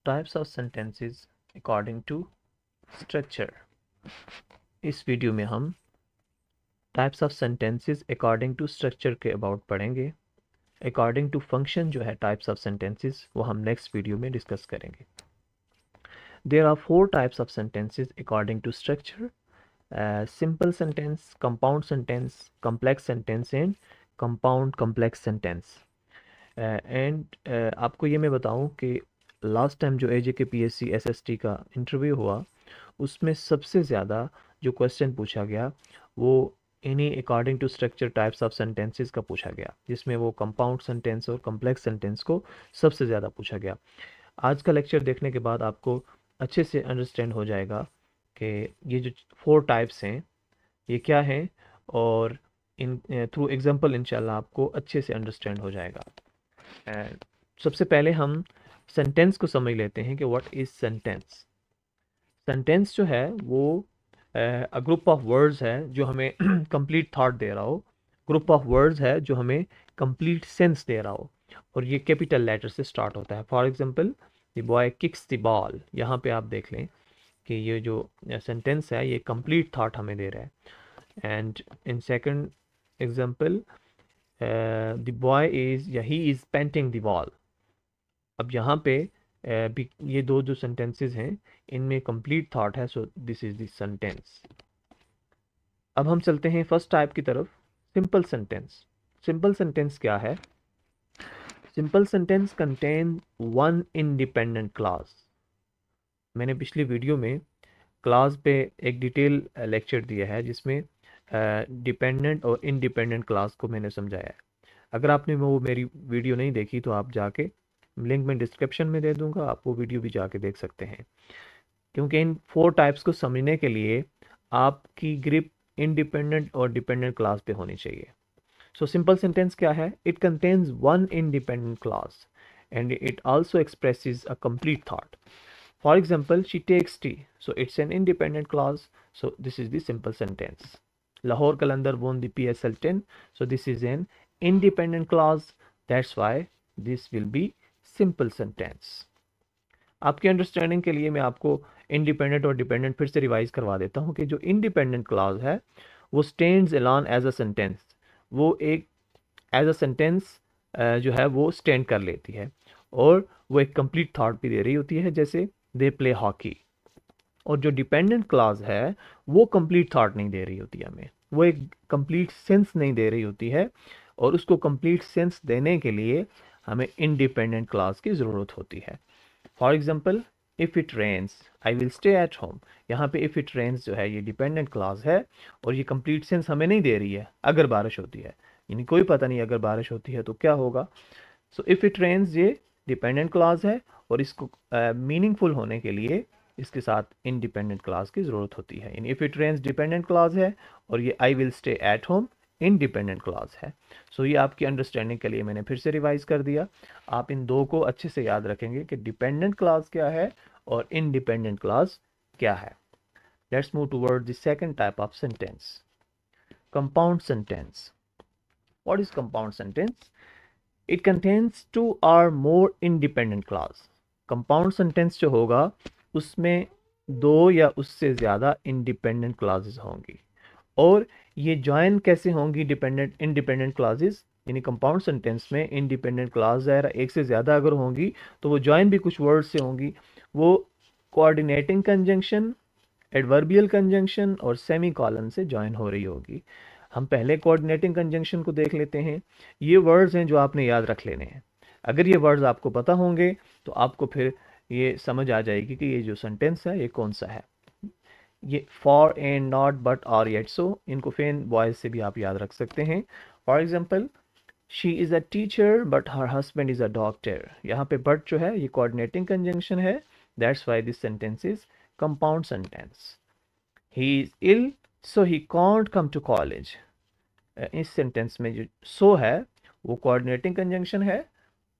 Types of sentences according to structure. इस video में हम types of sentences according to structure के about पढ़ेंगे। अकॉर्डिंग टू फंक्शन जो है टाइप्स ऑफ सेंटेंसेस वो हम नेक्स्ट वीडियो में डिस्कस करेंगे। There are 4 types of sentences according to structure: simple sentence, compound sentence, complex sentence and compound complex sentence. आपको ये मैं बताऊं कि लास्ट टाइम जो AJK PSC SST का इंटरव्यू हुआ उसमें सबसे ज़्यादा जो क्वेश्चन पूछा गया वो इन्हीं according to structure types of sentences का पूछा गया, जिसमें वो कंपाउंड सेंटेंस और कॉम्प्लेक्स सेंटेंस को सबसे ज़्यादा पूछा गया। आज का लेक्चर देखने के बाद आपको अच्छे से अंडरस्टैंड हो जाएगा कि ये जो 4 टाइप्स हैं ये क्या हैं, और इन थ्रू एग्जांपल इंशाल्लाह आपको अच्छे से अंडरस्टैंड हो जाएगा। एंड सबसे पहले हम सेंटेंस को समझ लेते हैं कि व्हाट इज़ सेंटेंस। सेंटेंस जो है वो अ ग्रुप ऑफ वर्ड्स है जो हमें कंप्लीट थॉट दे रहा हो, ग्रुप ऑफ वर्ड्स है जो हमें कंप्लीट सेंस दे रहा हो, और ये कैपिटल लेटर से स्टार्ट होता है। For example, the boy kicks the ball. यहाँ पे आप देख लें कि ये जो सेंटेंस है ये कंप्लीट थॉट हमें दे रहा है। And in second example, the boy is या he is painting the ball. अब यहाँ पे भी ये दो जो सेंटेंसेस हैं इनमें कंप्लीट थॉट है, सो दिस इज द सेंटेंस। अब हम चलते हैं फर्स्ट टाइप की तरफ, सिंपल सेंटेंस। सिंपल सेंटेंस क्या है? Simple sentence contain one independent clause. मैंने पिछली वीडियो में क्लॉज पे एक डिटेल लेक्चर दिया है जिसमें डिपेंडेंट और इंडिपेंडेंट क्लॉज को मैंने समझाया है। अगर आपने वो मेरी वीडियो नहीं देखी तो आप जाके, लिंक मैं डिस्क्रिप्शन में दे दूंगा, आप वो वीडियो भी जाके देख सकते हैं। क्योंकि इन 4 टाइप्स को समझने के लिए आपकी ग्रिप इंडिपेंडेंट और डिपेंडेंट क्लास पे होनी चाहिए। सो सिंपल सेंटेंस क्या है? It contains one independent clause and it also expresses a complete thought. For example, she takes tea, so it's an independent clause, so this is the simple sentence. Lahore Qalandar won the PSL 10, so this is an independent clause, that's why this will be simple sentence. आपकी understanding के लिए मैं आपको independent और dependent फिर से revise करवा देता हूँ कि जो इंडिपेंडेंट क्लॉज है वो stands alone as a sentence, वो एक एज अ सेंटेंस जो है वो स्टैंड कर लेती है, और वो एक कंप्लीट थॉट भी दे रही होती है, जैसे दे प्ले हॉकी। और जो डिपेंडेंट क्लॉज है वो कंप्लीट थॉट नहीं दे रही होती है हमें, वो एक कंप्लीट सेंस नहीं दे रही होती है, और उसको कंप्लीट सेंस देने के लिए हमें इंडिपेंडेंट क्लॉज की ज़रूरत होती है। For example, if it rains I will stay at home. यहाँ पे इफ़ इट रेन्स जो है ये डिपेंडेंट क्लॉज है, और ये कंप्लीट सेंस हमें नहीं दे रही है अगर बारिश होती है, यानी कोई पता नहीं अगर बारिश होती है तो क्या होगा। सो इफ़ इट रेन्स ये डिपेंडेंट क्लॉज है, और इसको मीनिंगफुल होने के लिए इसके साथ इंडिपेंडेंट क्लॉज की ज़रूरत होती है। In if it rains dependent clause है, और ये I will stay at home independent clause है। सो ये आपकी अंडरस्टैंडिंग के लिए मैंने फिर से रिवाइज कर दिया। आप इन दो को अच्छे से याद रखेंगे कि डिपेंडेंट क्लॉज क्या है और इंडिपेंडेंट क्लॉज क्या है। Let's move toward the second type of sentence, compound sentence. What is compound sentence? It contains two or more independent clause. Compound sentence जो होगा उसमें दो या उससे ज़्यादा इंडिपेंडेंट क्लॉजेज होंगी, और ये ज्वाइन कैसे होंगी डिपेंडेंट इंडिपेंडेंट क्लॉजेज, यानी कंपाउंड सेंटेंस में इंडिपेंडेंट क्लॉज एक से ज़्यादा अगर होंगी तो वो ज्वाइन भी कुछ वर्ड से होंगी। वो कोऑर्डिनेटिंग कंजंक्शन, एडवर्बियल कंजंक्शन और सेमी कॉलन से ज्वाइन हो रही होगी। हम पहले कोऑर्डिनेटिंग कंजंक्शन को देख लेते हैं। ये वर्ड्स हैं जो आपने याद रख लेने हैं। अगर ये वर्ड्स आपको पता होंगे तो आपको फिर ये समझ आ जाएगी कि ये जो सेंटेंस है ये कौन सा है। ये फॉर एंड नॉट बट और येट सो, इनको फेन वॉइस से भी आप याद रख सकते हैं। For example, she is a teacher but her husband is a doctor. यहाँ पे बट जो है ये कोऑर्डिनेटिंग कंजंक्शन है, that's why this sentence is compound sentence. He is ill so he can't come to college. इस sentence में जो सो है वो कोऑर्डिनेटिंग कंजंक्शन है,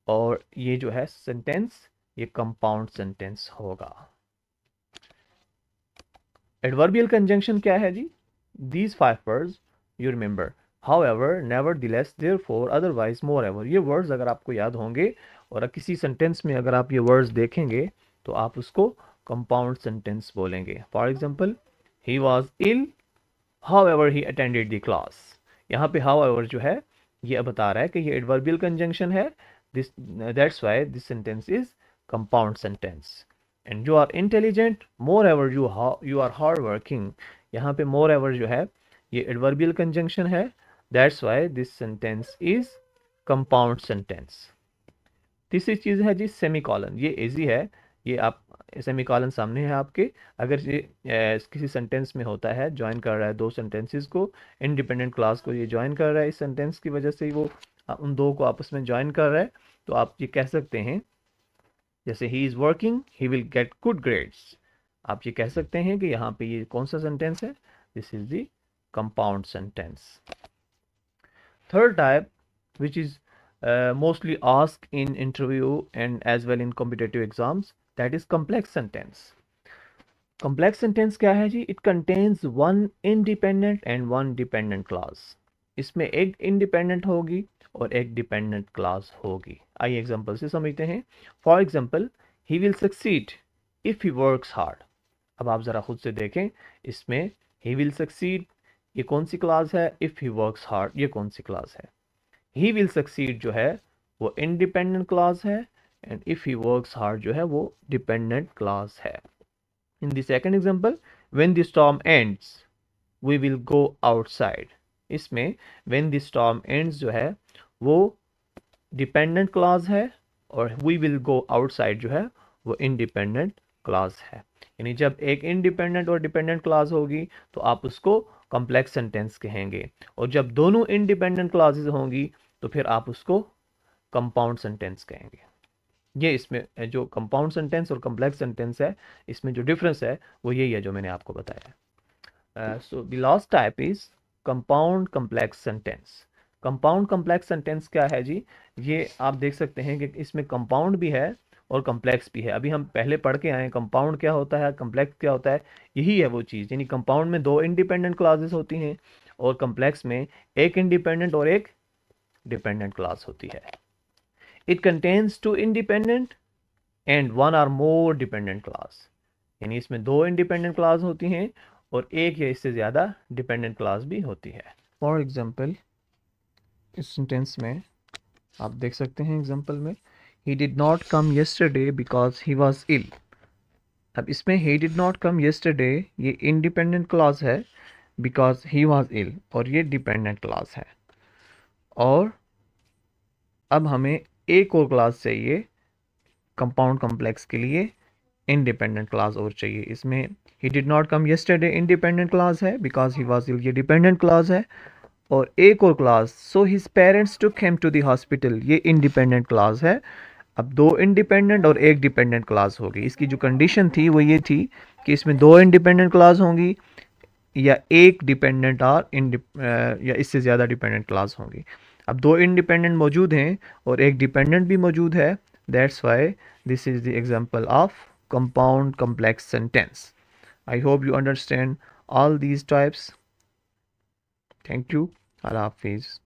और ये जो है सेंटेंस ये कंपाउंड सेंटेंस होगा। एडवर्बियल कंजंक्शन क्या है जी? These 5 words you remember, however, nevertheless, therefore, otherwise, moreover. ये वर्ड्स अगर आपको याद होंगे और किसी सेंटेंस में अगर आप ये वर्ड्स देखेंगे तो आप उसको कंपाउंड सेंटेंस बोलेंगे। For example, he was ill however he attended the class. यहाँ पे हाउएवर जो है ये बता रहा है कि ये एडवर्बियल कंजंक्शन है, this that's why this sentence is compound sentence. And you are intelligent moreover you are hard working. यहाँ पे मोर एवर जो है ये एडवर्बियल कंजंक्शन है, that's why this sentence is compound sentence. तीसरी चीज़ है जी सेमीकॉलन। ये इजी है, ये आप सेमीकॉलन सामने है आपके। अगर ये किसी सेंटेंस में होता है, ज्वाइन कर रहा है दो सेंटेंसेस को, इंडिपेंडेंट क्लास को ये ज्वाइन कर रहा है, इस सेंटेंस की वजह से ही वो उन दो को आपस में ज्वाइन कर रहा है, तो आप ये कह सकते हैं जैसे he is working he will get good grades. आप ये कह सकते हैं कि यहाँ पे ये कौन सा सेंटेंस है, this is the compound sentence. Third type, which is mostly asked in interview and as well in competitive exams, that is complex sentence. Complex sentence क्या है जी? It contains one independent and one dependent clause. इसमें एक independent होगी और एक dependent clause होगी। आइए example से समझते हैं। For example, he will succeed if he works hard. अब आप ज़रा खुद से देखें, इसमें he will succeed ये कौन सी क्लास है, इफ़ ही वर्क्स हार्ड ये कौन सी क्लास है। ही विल सक्सीड जो है वो इंडिपेंडेंट क्लास है, and if he works hard जो है वो डिपेंडेंट क्लास है। In the second example, when the storm ends we will go outside. इसमें व्हेन द स्टॉर्म एंड्स जो है वो डिपेंडेंट क्लास है, और वी विल गो आउटसाइड जो है वो इंडिपेंडेंट क्लास है। यानी जब एक इंडिपेंडेंट और डिपेंडेंट क्लास होगी तो आप उसको कॉम्प्लेक्स सेंटेंस कहेंगे, और जब दोनों इंडिपेंडेंट क्लासेस होंगी तो फिर आप उसको कंपाउंड सेंटेंस कहेंगे। ये इसमें जो कंपाउंड सेंटेंस और कॉम्प्लेक्स सेंटेंस है, इसमें जो डिफरेंस है वो यही है जो मैंने आपको बताया। So the last type is compound complex sentence. Compound complex sentence क्या है जी? ये आप देख सकते हैं कि इसमें कंपाउंड भी है और कॉम्प्लेक्स भी है। अभी हम पहले पढ़ के आए कंपाउंड क्या होता है, कॉम्प्लेक्स क्या होता है। यही है वो चीज़, यानी कंपाउंड में दो इंडिपेंडेंट क्लासेस होती हैं और कॉम्प्लेक्स में एक इंडिपेंडेंट और एक डिपेंडेंट क्लास होती है। It contains two independent and one or more dependent clause. यानी इसमें दो इंडिपेंडेंट क्लास होती हैं और एक या इससे ज़्यादा डिपेंडेंट क्लास भी होती है। फॉर एग्जाम्पल, इस सेंटेंस में आप देख सकते हैं एग्जाम्पल में, he did not come yesterday because he was ill. अब इसमें he did not come yesterday ये independent clause है, because he was ill, और ये dependent clause है। और अब हमें एक और क्लास चाहिए कंपाउंड कॉम्प्लेक्स के लिए, इंडिपेंडेंट क्लास और चाहिए। इसमें he did not come yesterday independent clause है, because he was ill ये डिपेंडेंट क्लास है, और एक और class so his parents took him to the hospital ये इंडिपेंडेंट क्लास है। अब दो इंडिपेंडेंट और एक डिपेंडेंट क्लास होगी। इसकी जो कंडीशन थी वो ये थी कि इसमें दो इंडिपेंडेंट क्लास होंगी या एक डिपेंडेंट और या इससे ज़्यादा डिपेंडेंट क्लास होंगी। अब दो इंडिपेंडेंट मौजूद हैं और एक डिपेंडेंट भी मौजूद है, that's why this is the example of compound complex sentence. I hope you understand all these types. Thank you. Allah हाफिज़।